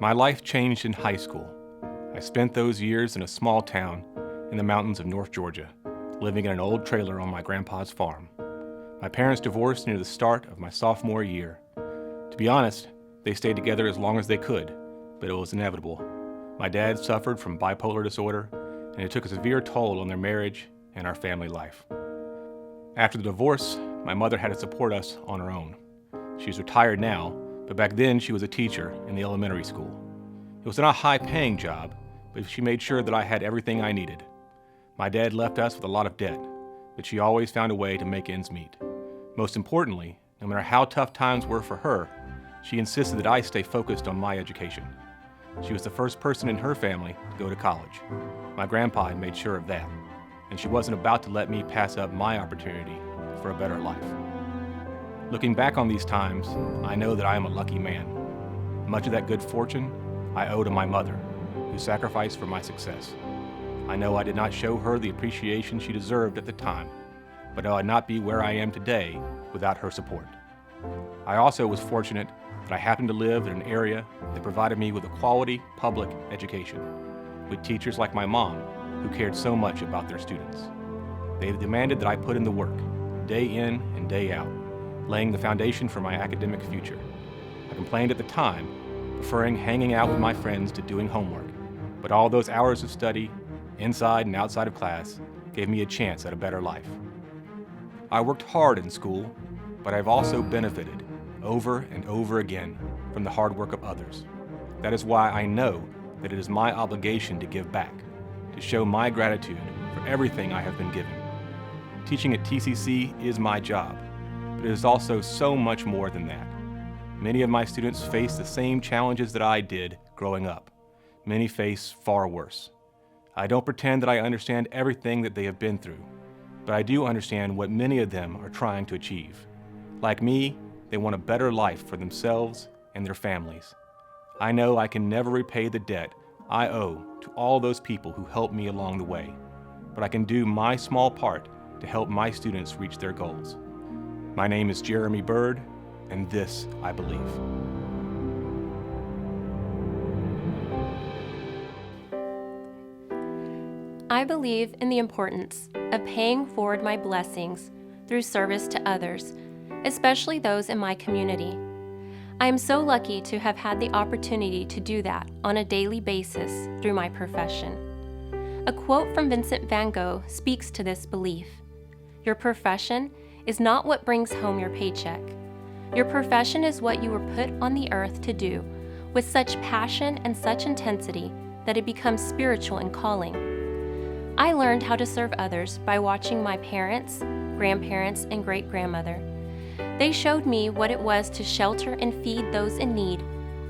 My life changed in high school. I spent those years in a small town in the mountains of North Georgia, living in an old trailer on my grandpa's farm. My parents divorced near the start of my sophomore year. To be honest, they stayed together as long as they could, but it was inevitable. My dad suffered from bipolar disorder, and it took a severe toll on their marriage and our family life. After the divorce, my mother had to support us on her own. She's retired now, but back then she was a teacher in the elementary school. It was not a high-paying job, but she made sure that I had everything I needed. My dad left us with a lot of debt, but she always found a way to make ends meet. Most importantly, no matter how tough times were for her, she insisted that I stay focused on my education. She was the first person in her family to go to college. My grandpa had made sure of that, and she wasn't about to let me pass up my opportunity for a better life. Looking back on these times, I know that I am a lucky man. Much of that good fortune I owe to my mother, who sacrificed for my success. I know I did not show her the appreciation she deserved at the time, but I would not be where I am today without her support. I also was fortunate that I happened to live in an area that provided me with a quality public education, with teachers like my mom who cared so much about their students. They demanded that I put in the work, day in and day out, laying the foundation for my academic future. I complained at the time, preferring hanging out with my friends to doing homework, but all those hours of study, inside and outside of class, gave me a chance at a better life. I worked hard in school, but I've also benefited over and over again from the hard work of others. That is why I know that it is my obligation to give back, to show my gratitude for everything I have been given. Teaching at TCC is my job, but it is also so much more than that. Many of my students face the same challenges that I did growing up. Many face far worse. I don't pretend that I understand everything that they have been through, but I do understand what many of them are trying to achieve. Like me, they want a better life for themselves and their families. I know I can never repay the debt I owe to all those people who helped me along the way, but I can do my small part to help my students reach their goals. My name is Jeremy Bird, and this I believe. I believe in the importance of paying forward my blessings through service to others, especially those in my community. I am so lucky to have had the opportunity to do that on a daily basis through my profession. A quote from Vincent van Gogh speaks to this belief. Your profession is not what brings home your paycheck. Your profession is what you were put on the earth to do with such passion and such intensity that it becomes spiritual in calling. I learned how to serve others by watching my parents, grandparents, and great-grandmother. They showed me what it was to shelter and feed those in need,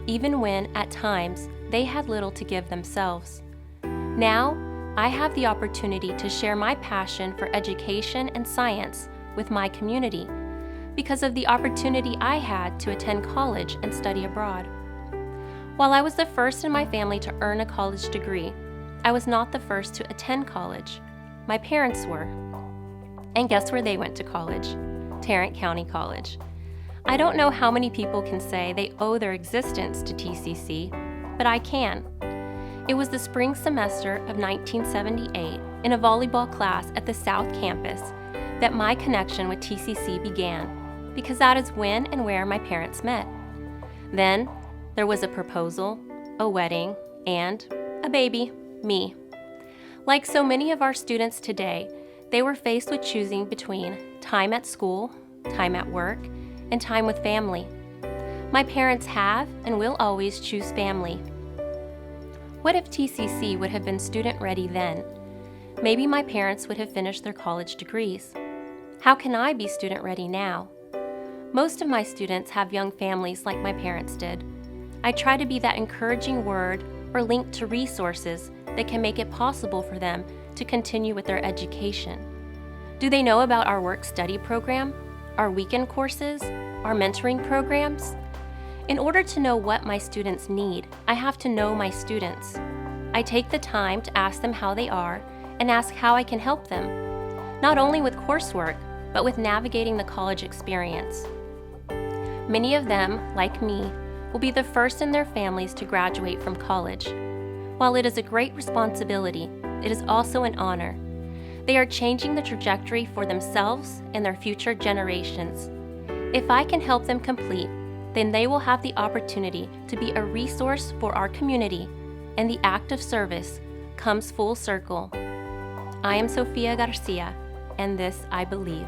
even when, at times, they had little to give themselves. Now, I have the opportunity to share my passion for education and science with my community because of the opportunity I had to attend college and study abroad. While I was the first in my family to earn a college degree, I was not the first to attend college. My parents were. And guess where they went to college? Tarrant County College. I don't know how many people can say they owe their existence to TCC, but I can. It was the spring semester of 1978 in a volleyball class at the South Campus that my connection with TCC began, because that is when and where my parents met. Then there was a proposal, a wedding, and a baby. Me. Like so many of our students today, they were faced with choosing between time at school, time at work, and time with family. My parents have and will always choose family. What if TCC would have been student ready then? Maybe my parents would have finished their college degrees. How can I be student ready now? Most of my students have young families like my parents did. I try to be that encouraging word or link to resources that can make it possible for them to continue with their education. Do they know about our work-study program, our weekend courses, our mentoring programs? In order to know what my students need, I have to know my students. I take the time to ask them how they are and ask how I can help them, not only with coursework, but with navigating the college experience. Many of them, like me, will be the first in their families to graduate from college. While it is a great responsibility, it is also an honor. They are changing the trajectory for themselves and their future generations. If I can help them complete, then they will have the opportunity to be a resource for our community, and the act of service comes full circle. I am Sofia Garcia, and this I believe.